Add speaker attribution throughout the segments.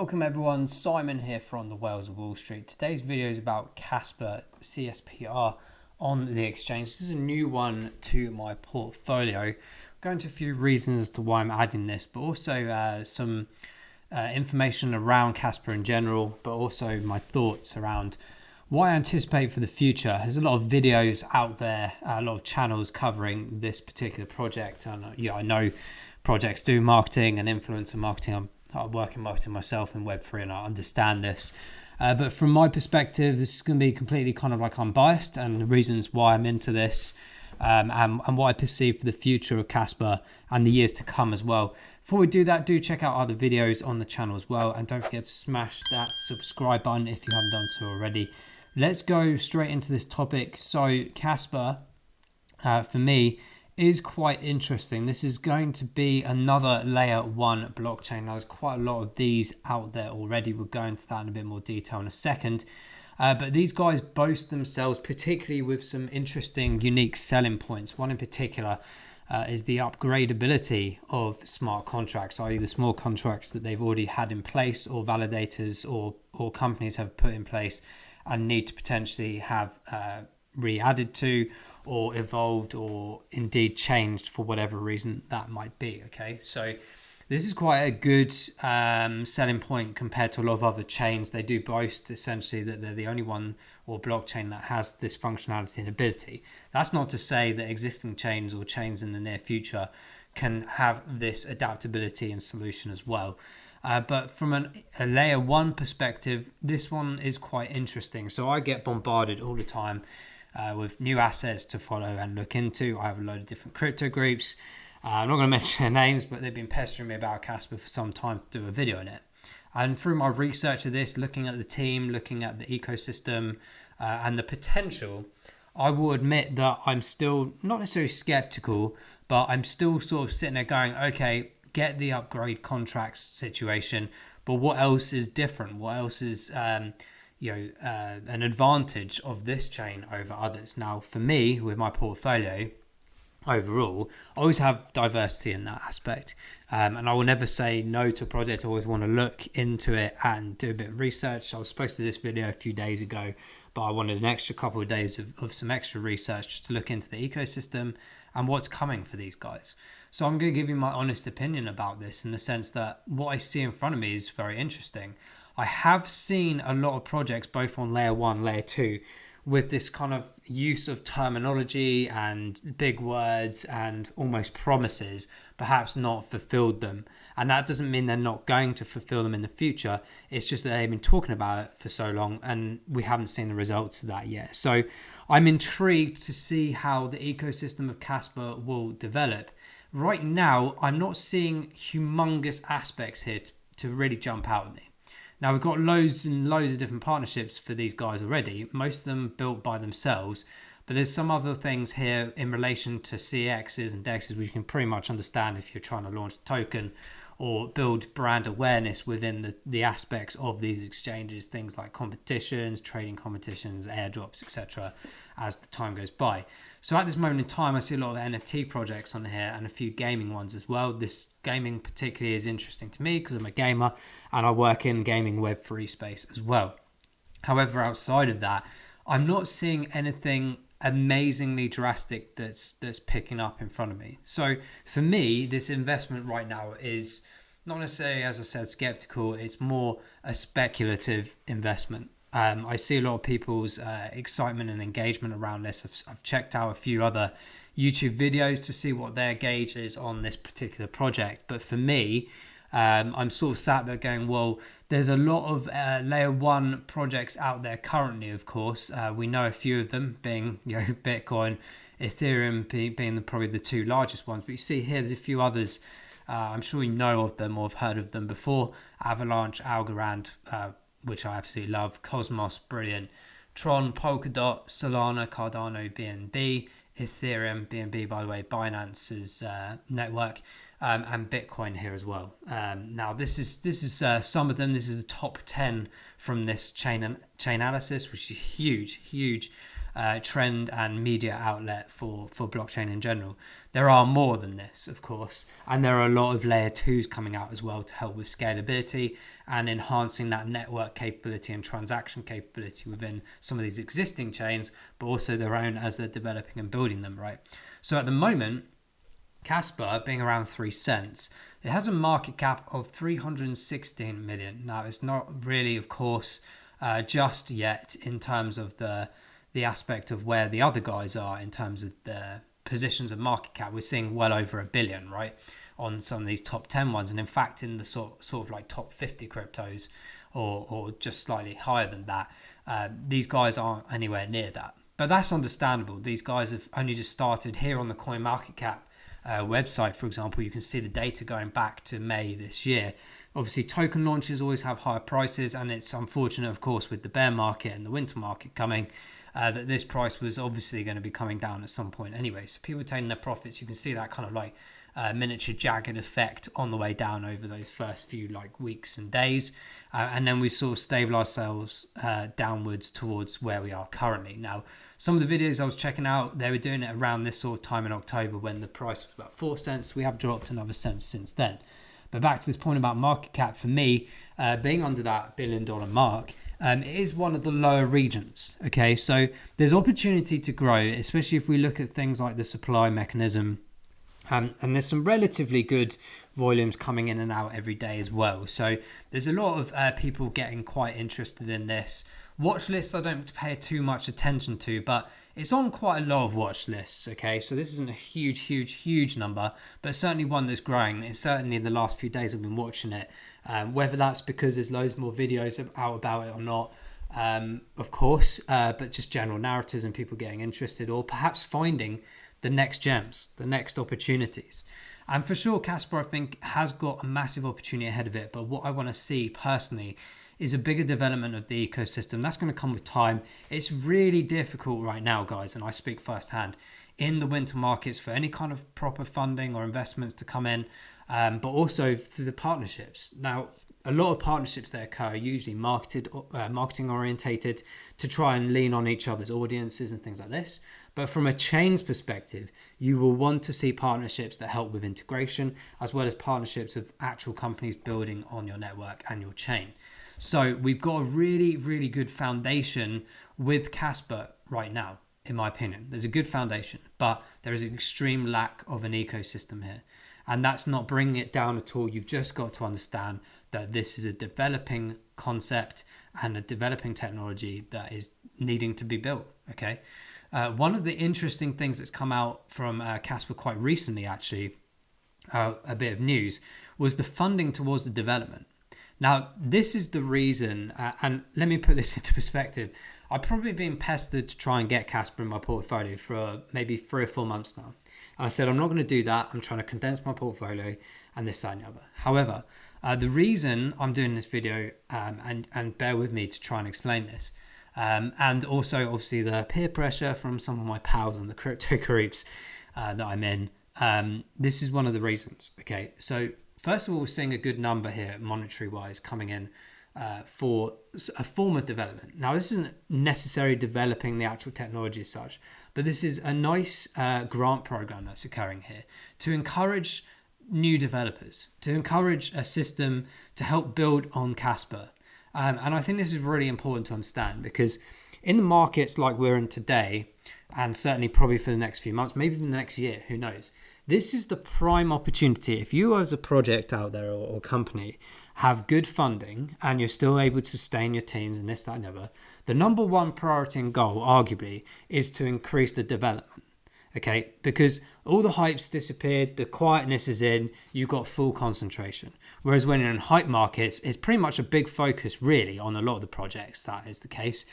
Speaker 1: Welcome everyone, Simon here from the Whales of Wall Street. Today's video is about Casper CSPR on the exchange. This is a new one to my portfolio. I'm going to a few reasons as to why I'm adding this, but also some information around Casper in general, but also my thoughts around what I anticipate for the future. There's a lot of videos out there, a lot of channels covering this particular project. And I know projects do marketing and influencer marketing. I work in marketing myself in Web3 and I understand this. But from my perspective, this is going to be completely kind of like unbiased and the reasons why I'm into this and what I perceive for the future of Casper and the years to come as well. Before we do that, do check out other videos on the channel as well. And don't forget to smash that subscribe button if you haven't done so already. Let's go straight into this topic. So Casper, for me, is quite interesting. This is going to be another layer one blockchain. Now, there's quite a lot of these out there already. We'll go into that in a bit more detail in a second. But these guys boast themselves, particularly with some interesting, unique selling points. One in particular is the upgradability of smart contracts, i.e. the small contracts that they've already had in place or validators or companies have put in place and need to potentially have re-added to or evolved or indeed changed for whatever reason that might be. Okay, so this is quite a good selling point compared to a lot of other chains. They do boast essentially that they're the only one or blockchain that has this functionality and ability. That's not to say that existing chains or chains in the near future can have this adaptability and solution as well. But from a layer one perspective, this one is quite interesting. So I get bombarded all the time with new assets to follow and look into. I have a load of different crypto groups. I'm not going to mention their names, but they've been pestering me about Casper for some time to do a video on it. And through my research of this, looking at the team, looking at the ecosystem and the potential, I will admit that I'm still not necessarily skeptical, but I'm still sort of sitting there going, okay, get the upgrade contracts situation, but what else is different? What else is an advantage of this chain over others? Now, for me, with my portfolio overall, I always have diversity in that aspect, and I will never say no to a project. I always want to look into it and do a bit of research. I was supposed to do this video a few days ago, but I wanted an extra couple of days of some extra research just to look into the ecosystem and what's coming for these guys. So I'm going to give you my honest opinion about this in the sense that what I see in front of me is very interesting. I have seen a lot of projects, both on layer one, layer two, with this kind of use of terminology and big words and almost promises, perhaps not fulfilled them. And that doesn't mean they're not going to fulfill them in the future. It's just that they've been talking about it for so long and we haven't seen the results of that yet. So I'm intrigued to see how the ecosystem of Casper will develop. Right now, I'm not seeing humongous aspects here to really jump out at me. Now, we've got loads and loads of different partnerships for these guys already, most of them built by themselves, but there's some other things here in relation to CXs and DEXs which you can pretty much understand if you're trying to launch a token or build brand awareness within the aspects of these exchanges, things like competitions, trading competitions, airdrops, etc., as the time goes by. So at this moment in time, I see a lot of NFT projects on here and a few gaming ones as well. This gaming particularly is interesting to me because I'm a gamer and I work in gaming Web3 space as well. However, outside of that, I'm not seeing anything amazingly drastic that's picking up in front of me. So for me, this investment right now is not necessarily, as I said, skeptical. It's more a speculative investment. I see a lot of people's excitement and engagement around this. I've checked out a few other YouTube videos to see what their gauge is on this particular project. But for me, I'm sort of sat there going, well, there's a lot of layer one projects out there currently, of course. We know a few of them being Bitcoin, Ethereum being probably the two largest ones. But you see here, there's a few others. I'm sure you know of them or have heard of them before. Avalanche, Algorand, which I absolutely love. Cosmos, brilliant. Tron, Polkadot, Solana, Cardano, BNB, Ethereum, BNB, by the way, Binance's network, and Bitcoin here as well. Now, this is some of them. This is the top 10 from this chain analysis, which is huge trend and media outlet for blockchain in general. There are more than this, of course, and there are a lot of layer 2s coming out as well to help with scalability and enhancing that network capability and transaction capability within some of these existing chains, but also their own as they're developing and building them, right? So at the moment, Casper being around 3 cents, it has a market cap of 316 million. Now, it's not really, of course, just yet in terms of the aspect of where the other guys are in terms of the positions of market cap. We're seeing well over $1 billion, right, on some of these top 10 ones, and in fact in the sort of like top 50 cryptos or just slightly higher than that, these guys aren't anywhere near that. But that's understandable. These guys have only just started. Here on the CoinMarketCap website, for example, you can see the data going back to May this year. Obviously, token launches always have higher prices, and it's unfortunate, of course, with the bear market and the winter market coming, that this price was obviously going to be coming down at some point anyway. So people taking their profits, you can see that kind of like miniature jagged effect on the way down over those first few like weeks and days, and then we sort of stabilized ourselves downwards towards where we are currently. Now, some of the videos I was checking out, they were doing it around this sort of time in October when the price was about 4 cents. We have dropped another cent since then. But back to this point about market cap, for me, being under that $1 billion mark, it is one of the lower regions. Okay, so there's opportunity to grow, especially if we look at things like the supply mechanism. And there's some relatively good volumes coming in and out every day as well. So there's a lot of people getting quite interested in this. Watch lists I don't pay too much attention to, but it's on quite a lot of watch lists. Okay, so this isn't a huge number, but certainly one that's growing. It's certainly in the last few days I've been watching it. Whether that's because there's loads more videos out about it or not, of course, but just general narratives and people getting interested, or perhaps finding the next gems, the next opportunities. And for sure, Casper, I think, has got a massive opportunity ahead of it. But what I want to see personally is a bigger development of the ecosystem. That's going to come with time. It's really difficult right now, guys, and I speak firsthand, in the winter markets for any kind of proper funding or investments to come in, but also for the partnerships. Now, a lot of partnerships that occur are usually marketing orientated to try and lean on each other's audiences and things like this. But from a chain's perspective, you will want to see partnerships that help with integration, as well as partnerships of actual companies building on your network and your chain. So we've got a really good foundation with Casper right now, in my opinion. There's a good foundation, but there is an extreme lack of an ecosystem here. And that's not bringing it down at all. You've just got to understand that this is a developing concept and a developing technology that is needing to be built, okay? One of the interesting things that's come out from Casper quite recently, actually, a bit of news, was the funding towards the development. Now, this is the reason, and let me put this into perspective. I've probably been pestered to try and get Casper in my portfolio for maybe 3 or 4 months now. And I said, I'm not going to do that. I'm trying to condense my portfolio and this, that, and the other. However, the reason I'm doing this video, and bear with me to try and explain this, and also obviously the peer pressure from some of my pals on the crypto groups that I'm in, this is one of the reasons. Okay, so first of all, we're seeing a good number here monetary wise coming in for a form of development. Now, this isn't necessarily developing the actual technology as such, but this is a nice grant program that's occurring here to encourage new developers, to encourage a system to help build on Casper. And I think this is really important to understand, because in the markets like we're in today, and certainly probably for the next few months, maybe even the next year, who knows, this is the prime opportunity. If you as a project out there or company have good funding and you're still able to sustain your teams and this, that, and the other, the number one priority and goal, arguably, is to increase the development. Okay, because all the hype's disappeared, the quietness is in, you've got full concentration. Whereas when you're in hype markets, it's pretty much a big focus really on a lot of the projects, that is the case,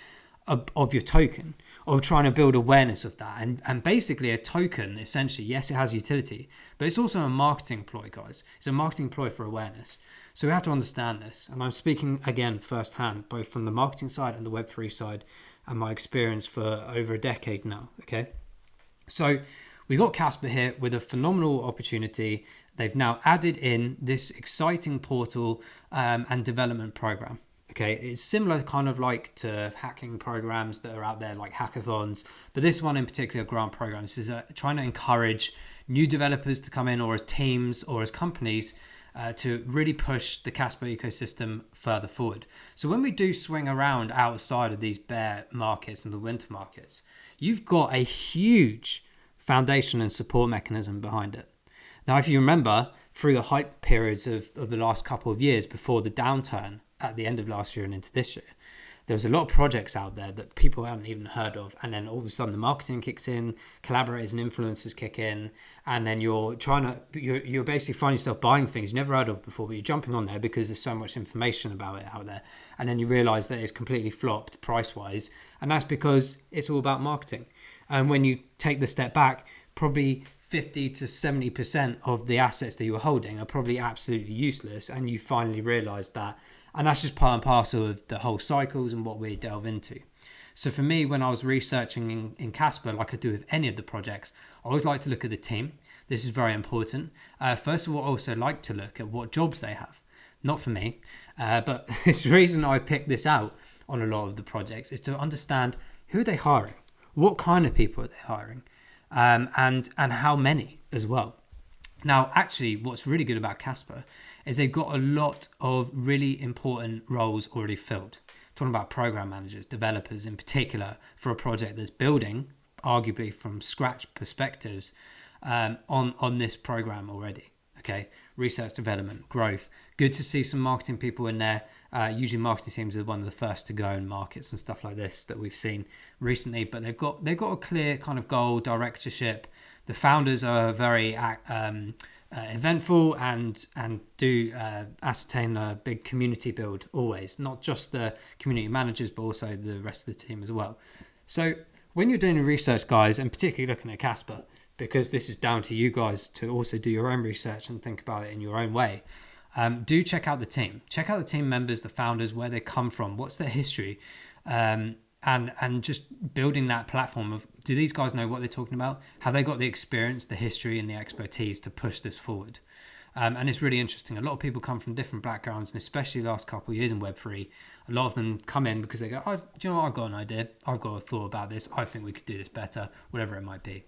Speaker 1: of your token, of trying to build awareness of that. And basically a token, essentially, yes, it has utility, but it's also a marketing ploy, guys. It's a marketing ploy for awareness. So we have to understand this. And I'm speaking again firsthand, both from the marketing side and the Web3 side, and my experience for over a decade now, okay? So we got Casper here with a phenomenal opportunity. They've now added in this exciting portal and development program. Okay, it's similar kind of like to hacking programs that are out there like hackathons, but this one in particular, grant programs, is trying to encourage new developers to come in, or as teams or as companies, to really push the Casper ecosystem further forward. So when we do swing around outside of these bear markets and the winter markets, you've got a huge foundation and support mechanism behind it. Now, if you remember, through the hype periods of the last couple of years before the downturn at the end of last year and into this year, there was a lot of projects out there that people hadn't even heard of. And then all of a sudden the marketing kicks in, collaborators and influencers kick in, and then you're basically finding yourself buying things you never heard of before, but you're jumping on there because there's so much information about it out there. And then you realize that it's completely flopped price-wise. And that's because it's all about marketing. And when you take the step back, probably 50 to 70% of the assets that you were holding are probably absolutely useless. And you finally realize that. And that's just part and parcel of the whole cycles and what we delve into. So for me, when I was researching in Casper, like I do with any of the projects, I always like to look at the team. This is very important. First of all, I also like to look at what jobs they have. Not for me, but the reason I picked this out on a lot of the projects is to understand who are they hiring, what kind of people are they hiring, and how many as well. Now, actually, what's really good about Casper is they've got a lot of really important roles already filled. Talking about program managers, developers in particular, for a project that's building, arguably from scratch perspectives, on this program already. Okay, research, development, growth. Good to see some marketing people in there. Usually marketing teams are one of the first to go in markets and stuff like this that we've seen recently, but they've got a clear kind of goal, directorship. The founders are very eventful and do ascertain a big community build always, not just the community managers, but also the rest of the team as well. So when you're doing research, guys, and particularly looking at Casper, because this is down to you guys to also do your own research and think about it in your own way, do check out the team. Check out the team members, the founders, where they come from, what's their history, and just building that platform of, do these guys know what they're talking about? Have they got the experience, the history, and the expertise to push this forward? And it's really interesting. A lot of people come from different backgrounds, and especially the last couple of years in Web3, a lot of them come in because they go, do you know what? I've got an idea. I've got a thought about this. I think we could do this better, whatever it might be.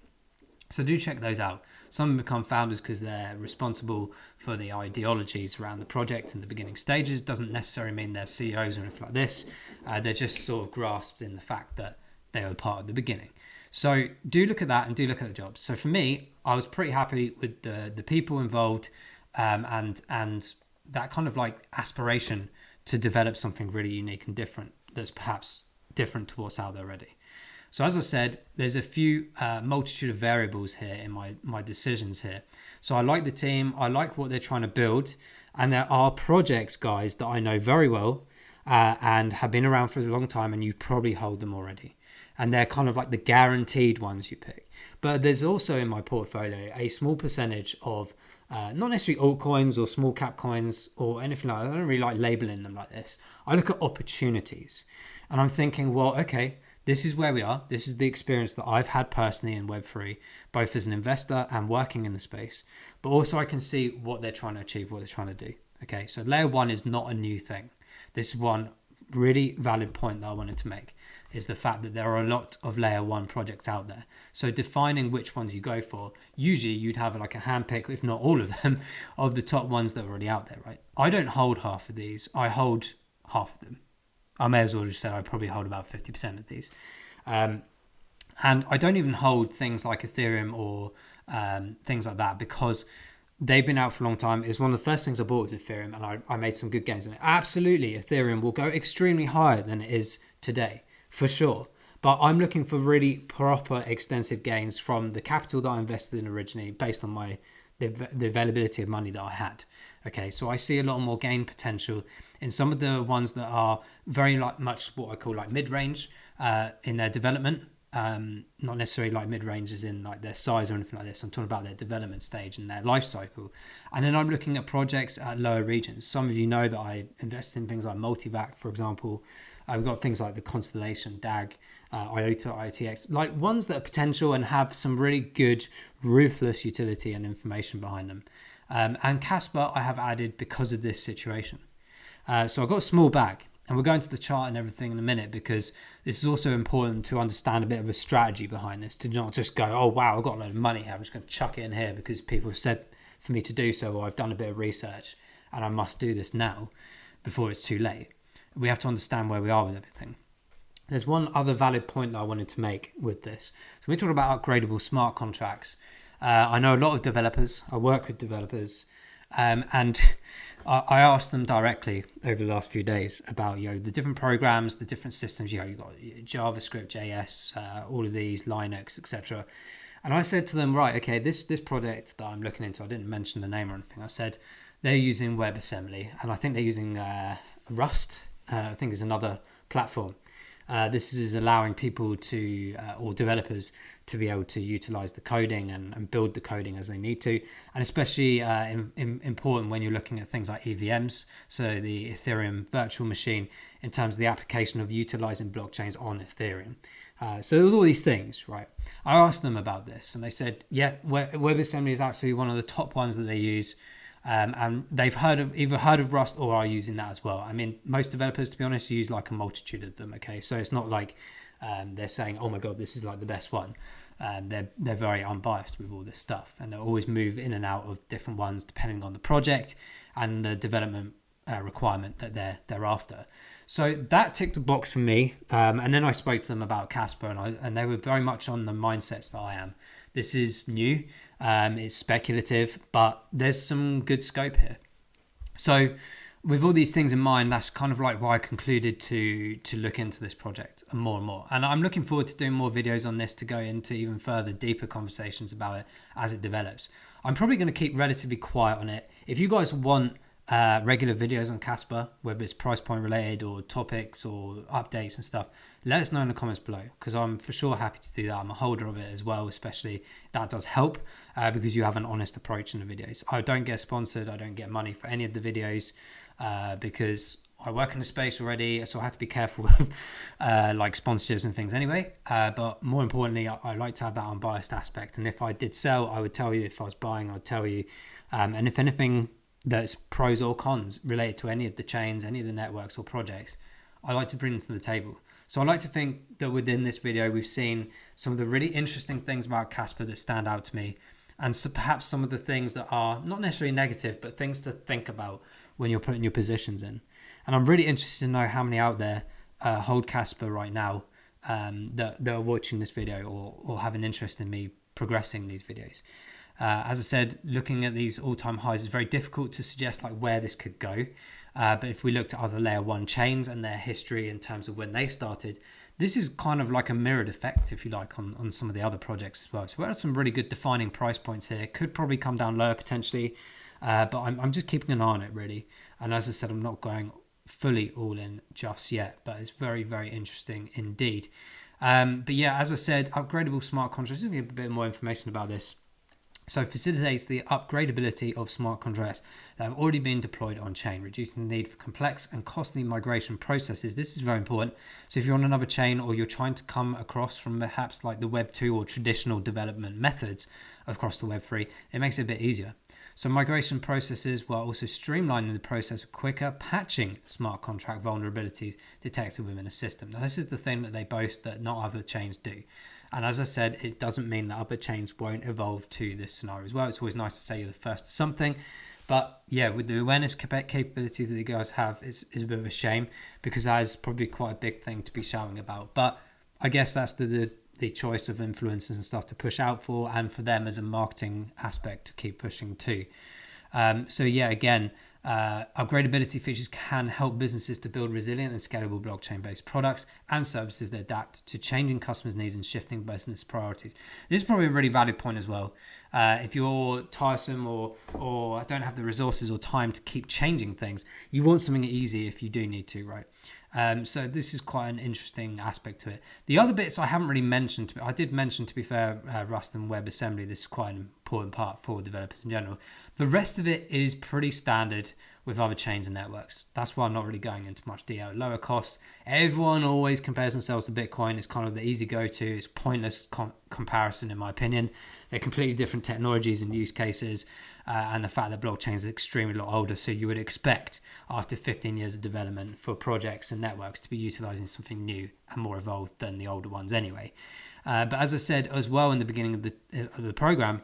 Speaker 1: So do check those out. Some become founders because they're responsible for the ideologies around the project in the beginning stages. Doesn't necessarily mean they're CEOs or anything like this. They're just sort of grasped in the fact that they were part of the beginning. So do look at that and do look at the jobs. So for me, I was pretty happy with the people involved, and that kind of like aspiration to develop something really unique and different that's perhaps different to what's out there already. So as I said, there's a few multitude of variables here in my decisions here. So I like the team, I like what they're trying to build, and there are projects, guys, that I know very well and have been around for a long time, and you probably hold them already. And they're kind of like the guaranteed ones you pick. But there's also in my portfolio a small percentage of not necessarily altcoins or small cap coins or anything like that. I don't really like labeling them like this. I look at opportunities and I'm thinking, well, okay, this is where we are. This is the experience that I've had personally in Web3, both as an investor and working in the space. But also I can see what they're trying to achieve, what they're trying to do. Okay, so layer one is not a new thing. This is one really valid point that I wanted to make, is the fact that there are a lot of layer one projects out there. So defining which ones you go for, usually you'd have like a handpick, if not all of them, of the top ones that are already out there, right? I don't hold half of these. I hold half of them. I may as well just say I probably hold about 50% of these. And I don't even hold things like Ethereum or things like that because they've been out for a long time. It's one of the first things I bought was Ethereum, and I made some good gains on it. Absolutely, Ethereum will go extremely higher than it is today, for sure. But I'm looking for really proper extensive gains from the capital that I invested in originally based on the availability of money that I had. Okay, so I see a lot more gain potential in some of the ones that are very much what I call like mid-range in their development. Not necessarily like mid-range as in like their size or anything like this. I'm talking about their development stage and their life cycle. And then I'm looking at projects at lower regions. Some of you know that I invest in things like Multivac, for example. We've got things like the Constellation, DAG, IOTA, IOTX, like ones that are potential and have some really good ruthless utility and information behind them. And Casper I have added because of this situation. So I've got a small bag. And we'll go into the chart and everything in a minute, because this is also important to understand a bit of a strategy behind this, to not just go, oh, wow, I've got a load of money here, I'm just going to chuck it in here because people have said for me to do so, or I've done a bit of research and I must do this now before it's too late. We have to understand where we are with everything. There's one other valid point that I wanted to make with this. So we talk about upgradable smart contracts. I know a lot of developers, I work with developers, and I asked them directly over the last few days about the different programs, the different systems. You've got JavaScript, JS, all of these, Linux, etc. And I said to them, right, okay, this project that I'm looking into, I didn't mention the name or anything. I said they're using WebAssembly, and I think they're using Rust. I think is another platform. This is allowing people to, or developers, to be able to utilize the coding and build the coding as they need to. And especially important when you're looking at things like EVMs, so the Ethereum virtual machine, in terms of the application of utilizing blockchains on Ethereum. So there's all these things, right? I asked them about this, and they said, yeah, WebAssembly is actually one of the top ones that they use. And they've either heard of Rust or are using that as well. I mean, most developers, to be honest, use like a multitude of them. Okay, so it's not like they're saying, "Oh my god, this is like the best one." They're very unbiased with all this stuff, and they always move in and out of different ones depending on the project and the development requirement that they're after. So that ticked a box for me. And then I spoke to them about Casper, and they were very much on the mindsets that I am. This is new. It's speculative, but there's some good scope here. So with all these things in mind, that's kind of like why I concluded to look into this project more and more. And I'm looking forward to doing more videos on this to go into even further, deeper conversations about it as it develops. I'm probably going to keep relatively quiet on it. If you guys want regular videos on Casper, whether it's price point related or topics or updates and stuff, let us know in the comments below, because I'm for sure happy to do that. I'm a holder of it as well, especially that does help because you have an honest approach in the videos. I don't get sponsored, I don't get money for any of the videos because I work in the space already, so I have to be careful of like sponsorships and things anyway. But more importantly, I like to have that unbiased aspect. And if I did sell, I would tell you. If I was buying, I'd tell you. And if anything that's pros or cons related to any of the chains, any of the networks or projects, I like to bring them to the table. So I like to think that within this video, we've seen some of the really interesting things about Casper that stand out to me, and so perhaps some of the things that are not necessarily negative, but things to think about when you're putting your positions in. And I'm really interested to know how many out there hold Casper right now that are watching this video or have an interest in me progressing these videos. As I said, looking at these all-time highs is very difficult to suggest like where this could go. But if we looked at other layer one chains and their history in terms of when they started, this is kind of like a mirrored effect, if you like, on some of the other projects as well. So we're at some really good defining price points here. Could probably come down lower potentially, but I'm just keeping an eye on it really. And as I said, I'm not going fully all in just yet, but it's very, very interesting indeed. But yeah, as I said, upgradable smart contracts. Just give a bit more information about this. So facilitates the upgradability of smart contracts that have already been deployed on chain, reducing the need for complex and costly migration processes. This is very important. So if you're on another chain or you're trying to come across from perhaps like the Web 2 or traditional development methods across the Web 3, it makes it a bit easier. So migration processes while also streamlining the process of quicker patching smart contract vulnerabilities detected within a system. Now this is the thing that they boast that not other chains do. And as I said, it doesn't mean that other chains won't evolve to this scenario as well. It's always nice to say you're the first to something. But yeah, with the awareness capabilities that you guys have, it's a bit of a shame, because that is probably quite a big thing to be shouting about. But I guess that's the choice of influencers and stuff to push out for, and for them as a marketing aspect to keep pushing too. So yeah, again, upgradability features can help businesses to build resilient and scalable blockchain-based products and services that adapt to changing customers' needs and shifting business priorities. This is probably a really valid point as well. If you're tiresome or don't have the resources or time to keep changing things, you want something easy if you do need to, right? So this is quite an interesting aspect to it. The other bits I haven't really mentioned. I did mention, to be fair, Rust and WebAssembly. This is quite an important part for developers in general. The rest of it is pretty standard with other chains and networks. That's why I'm not really going into much detail. Lower costs. Everyone always compares themselves to Bitcoin. It's kind of the easy go-to. It's pointless comparison, in my opinion. They're completely different technologies and use cases. And the fact that blockchain is extremely a lot older. So you would expect after 15 years of development for projects and networks to be utilizing something new and more evolved than the older ones anyway. But as I said as well in the beginning of the program,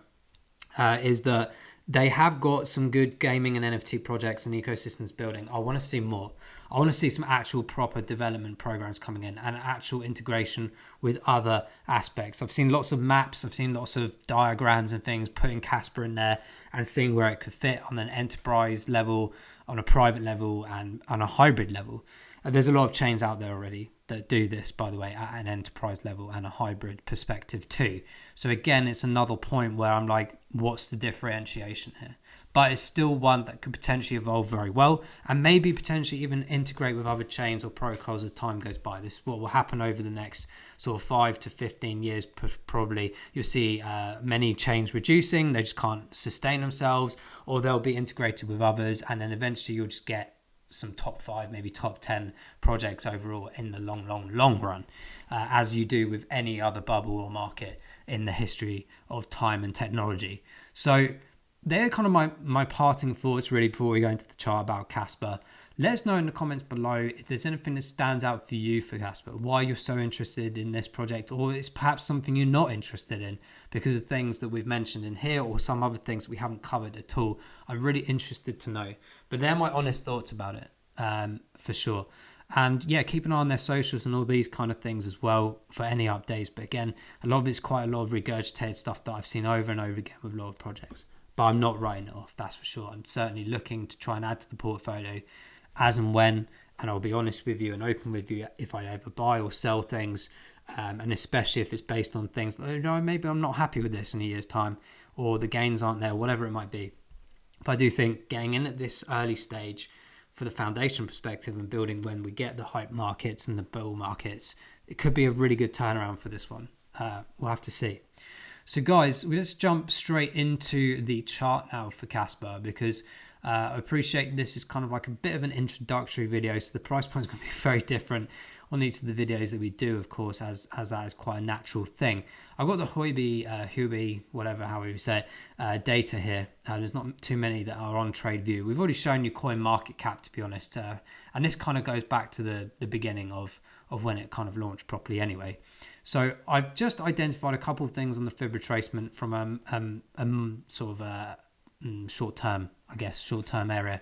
Speaker 1: is that they have got some good gaming and NFT projects and ecosystems building. I want to see more. I want to see some actual proper development programs coming in and actual integration with other aspects. I've seen lots of maps. I've seen lots of diagrams and things, putting Casper in there and seeing where it could fit on an enterprise level, on a private level, and on a hybrid level. There's a lot of chains out there already that do this, by the way, at an enterprise level and a hybrid perspective too. So again, it's another point where I'm like, what's the differentiation here? But it's still one that could potentially evolve very well and maybe potentially even integrate with other chains or protocols as time goes by. This is what will happen over the next sort of 5 to 15 years, probably. You'll see many chains reducing. They just can't sustain themselves, or they'll be integrated with others. And then eventually you'll just get some top 5, maybe top 10 projects overall in the long run, as you do with any other bubble or market in the history of time and technology. So they're kind of my parting thoughts really before we go into the chart about Casper. Let us know in the comments below if there's anything that stands out for you for Casper, why you're so interested in this project, or it's perhaps something you're not interested in because of things that we've mentioned in here or some other things we haven't covered at all. I'm really interested to know. But they're my honest thoughts about it, for sure. And yeah, keep an eye on their socials and all these kind of things as well for any updates. But again, a lot of it's quite a lot of regurgitated stuff that I've seen over and over again with a lot of projects. But I'm not writing it off, that's for sure. I'm certainly looking to try and add to the portfolio as and when, and I'll be honest with you and open with you if I ever buy or sell things, and especially if it's based on things like, maybe I'm not happy with this in a year's time, or the gains aren't there, whatever it might be. But I do think getting in at this early stage for the foundation perspective and building when we get the hype markets and the bull markets, it could be a really good turnaround for this one. We'll have to see. So guys, let's jump straight into the chart now for Casper, because I appreciate this is kind of like a bit of an introductory video, so the price point is going to be very different on each of the videos that we do, of course, as that is quite a natural thing. I've got the Huobi, whatever, however you say it, data here. There's not too many that are on TradeView. We've already shown you coin market cap, to be honest, and this kind of goes back to the beginning of when it kind of launched properly anyway. So I've just identified a couple of things on the fib retracement from sort of short-term area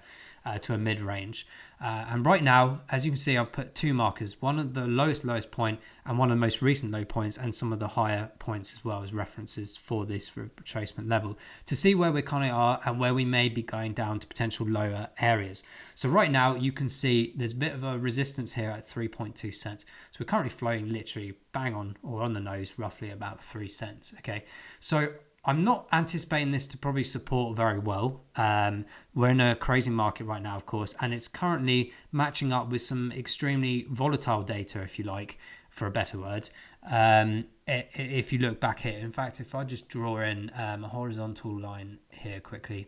Speaker 1: to a mid-range. And right now, as you can see, I've put two markers, one of the lowest point and one of the most recent low points, and some of the higher points as well as references for this retracement level, to see where we kind of are and where we may be going down to potential lower areas. So right now you can see there's a bit of a resistance here at 3.2 cents. So we're currently flowing literally bang on or on the nose, roughly about 3 cents. Okay, so I'm not anticipating this to probably support very well. We're in a crazy market right now, of course, and it's currently matching up with some extremely volatile data, if you like, for a better word. If you look back here, in fact, if I just draw in a horizontal line here quickly,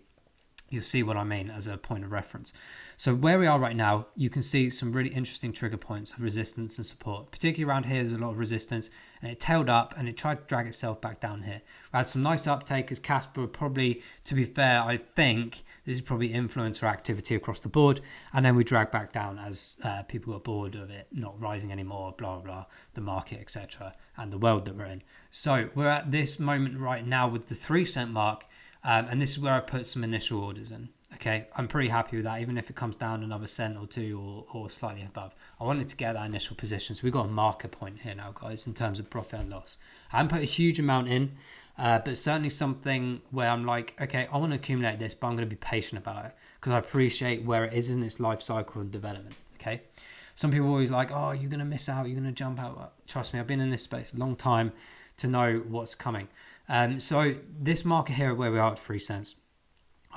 Speaker 1: you'll see what I mean as a point of reference. So where we are right now, you can see some really interesting trigger points of resistance and support. Particularly around here, there's a lot of resistance, and it tailed up and it tried to drag itself back down here. We had some nice uptake as Casper probably, to be fair, I think this is probably influencer activity across the board. And then we dragged back down as people got bored of it not rising anymore, blah, blah, the market, etc., and the world that we're in. So we're at this moment right now with the 3 cent mark. And this is where I put some initial orders in. Okay, I'm pretty happy with that, even if it comes down another cent or two or slightly above. I wanted to get that initial position. So we've got a marker point here now, guys, in terms of profit and loss. I haven't put a huge amount in, but certainly something where I'm like, okay, I want to accumulate this, but I'm going to be patient about it because I appreciate where it is in its life cycle and development. Okay, some people are always like, oh, you're going to miss out, you're going to jump out. Trust me, I've been in this space a long time to know what's coming. So this market here where we are at 3 cents,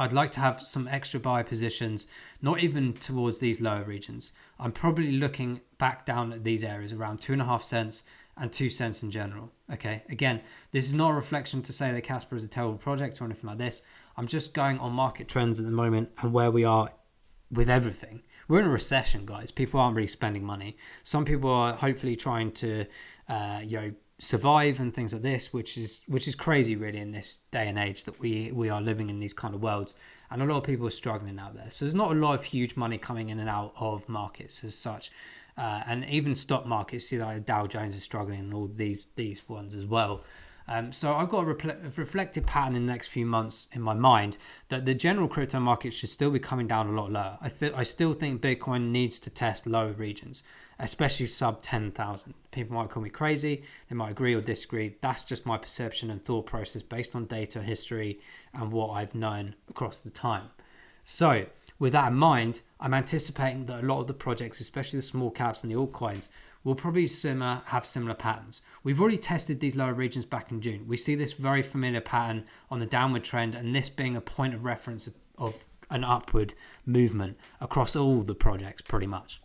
Speaker 1: I'd like to have some extra buy positions, not even towards these lower regions. I'm probably looking back down at these areas around 2.5 cents and 2 cents in general. Okay, again, this is not a reflection to say that Casper is a terrible project or anything like this. I'm just going on market trends at the moment and where we are with everything. We're in a recession, guys. People aren't really spending money. Some people are hopefully trying to, survive and things like this, which is crazy, really, in this day and age that we are living in these kind of worlds. And a lot of people are struggling out there. So there's not a lot of huge money coming in and out of markets as such. And even stock markets, see like Dow Jones is struggling and all these ones as well. So I've got a reflective pattern in the next few months in my mind that the general crypto market should still be coming down a lot lower. I still think Bitcoin needs to test lower regions, especially sub 10,000. People might call me crazy. They might agree or disagree. That's just my perception and thought process based on data, history, and what I've known across the time. So with that in mind, I'm anticipating that a lot of the projects, especially the small caps and the altcoins, will probably have similar patterns. We've already tested these lower regions back in June. We see this very familiar pattern on the downward trend, and this being a point of reference of an upward movement across all the projects pretty much.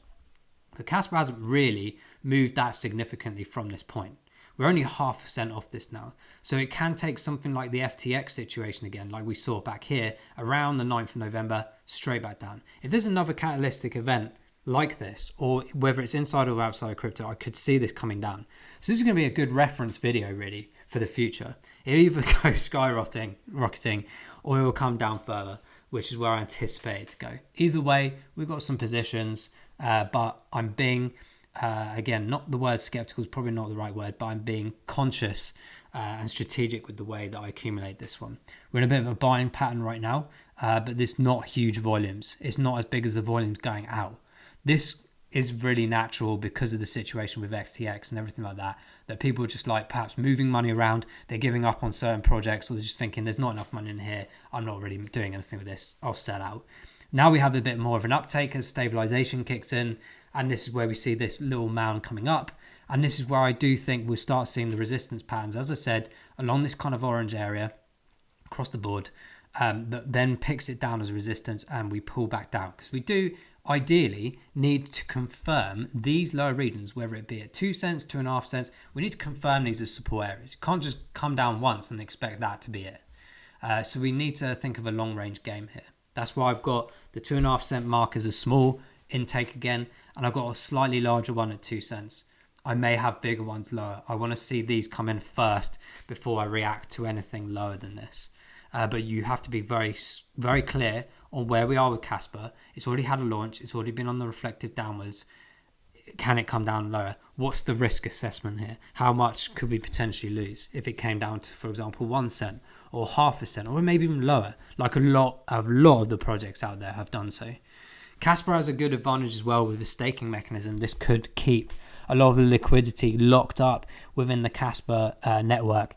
Speaker 1: But Casper hasn't really moved that significantly from this point. We're only 0.5% off this now. So it can take something like the FTX situation again, like we saw back here around the 9th of November, straight back down. If there's another catalytic event like this, or whether it's inside or outside crypto, I could see this coming down. So this is going to be a good reference video really for the future. It'll either go skyrocketing, or it will come down further, which is where I anticipate it to go. Either way, we've got some positions, but I'm being, again, not the word skeptical is probably not the right word, but I'm being conscious and strategic with the way that I accumulate this one. We're in a bit of a buying pattern right now, but there's not huge volumes. It's not as big as the volumes going out. This is really natural because of the situation with FTX and everything like that, that people are just like perhaps moving money around, they're giving up on certain projects, or they're just thinking there's not enough money in here, I'm not really doing anything with this, I'll sell out. Now we have a bit more of an uptake as stabilization kicks in, and this is where we see this little mound coming up, and this is where I do think we'll start seeing the resistance patterns, as I said, along this kind of orange area across the board, that then picks it down as resistance and we pull back down, because we do ideally need to confirm these lower regions, whether it be at 2 cents, 2.5 cents. We need to confirm these as support areas. You can't just come down once and expect that to be it. So we need to think of a long range game here. That's why I've got the 2.5 cent mark as a small intake again, and I've got a slightly larger one at 2 cents. I may have bigger ones lower. I want to see these come in first before I react to anything lower than this. But you have to be very, very clear on where we are with Casper. It's already had a launch. It's already been on the reflective downwards. Can it come down lower? What's the risk assessment here? How much could we potentially lose if it came down to, for example, 1 cent or 0.5 cent, or maybe even lower, like a lot of the projects out there have done so. Casper has a good advantage as well with the staking mechanism. This could keep a lot of the liquidity locked up within the Casper network.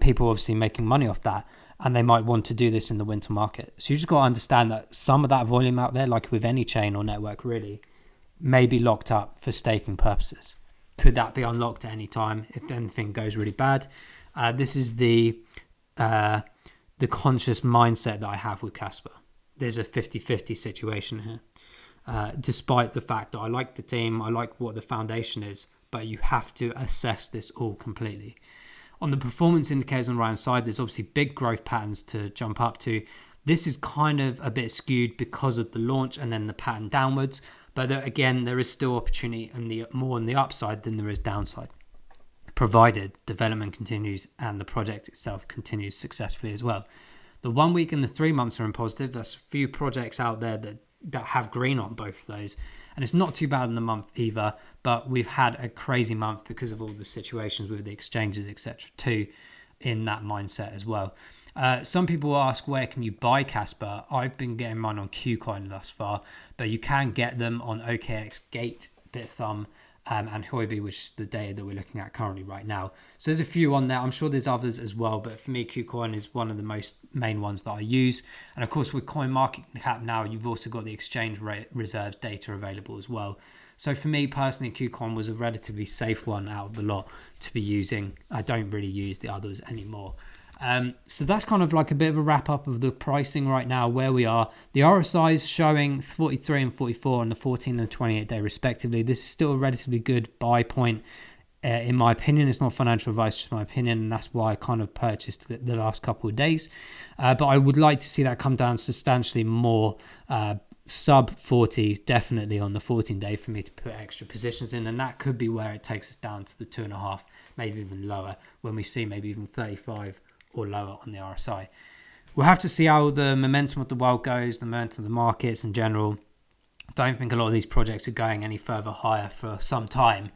Speaker 1: People obviously making money off that, and they might want to do this in the winter market. So you just got to understand that some of that volume out there, like with any chain or network really, may be locked up for staking purposes. Could that be unlocked at any time if anything goes really bad? This is the conscious mindset that I have with Casper. There's a 50-50 situation here. Despite the fact that I like the team, I like what the foundation is, but you have to assess this all completely. On the performance indicators on the right hand side, there's obviously big growth patterns to jump up to. This is kind of a bit skewed because of the launch and then the pattern downwards. But again, there is still opportunity and more on the upside than there is downside, provided development continues and the project itself continues successfully as well. The 1 week and the 3 months are in positive. There's a few projects out there that have green on both of those. And it's not too bad in the month either, but we've had a crazy month because of all the situations with the exchanges, etc. too, in that mindset as well. Some people ask, where can you buy Casper? I've been getting mine on KuCoin thus far, but you can get them on OKX, Gate, Bithumb, and Huobi, which is the data that we're looking at currently right now. So there's a few on there. I'm sure there's others as well, but for me, KuCoin is one of the most main ones that I use. And of course, with CoinMarketCap now, you've also got the exchange reserves data available as well. So for me personally, KuCoin was a relatively safe one out of the lot to be using. I don't really use the others anymore. So that's kind of like a bit of a wrap up of the pricing right now, where we are. The RSI is showing 43 and 44 on the 14 and 28 day respectively. This is still a relatively good buy point in my opinion. It's not financial advice, just my opinion, and that's why I kind of purchased the last couple of days. But I would like to see that come down substantially more, sub 40, definitely on the 14-day for me to put extra positions in, and that could be where it takes us down to the 2.5, maybe even lower, when we see maybe even 35 or lower on the RSI. We'll have to see how the momentum of the world goes, the momentum of the markets in general. I don't think a lot of these projects are going any further higher for some time,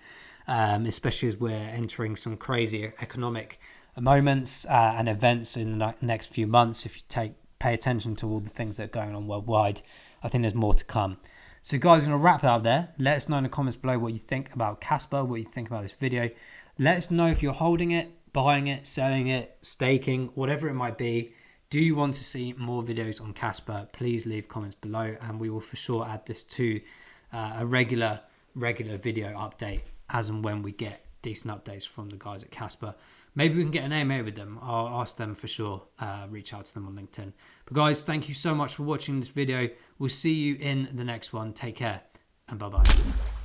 Speaker 1: especially as we're entering some crazy economic moments and events in the next few months. If you pay attention to all the things that are going on worldwide, I think there's more to come. So guys, I'm going to wrap it up there. Let us know in the comments below what you think about Casper, what you think about this video. Let us know if you're holding it, buying it, selling it, staking, whatever it might be. Do you want to see more videos on Casper? Please leave comments below, and we will for sure add this to a regular video update as and when we get decent updates from the guys at Casper. Maybe we can get an AMA with them. I'll ask them for sure. Reach out to them on LinkedIn. But guys, thank you so much for watching this video. We'll see you in the next one. Take care and bye-bye.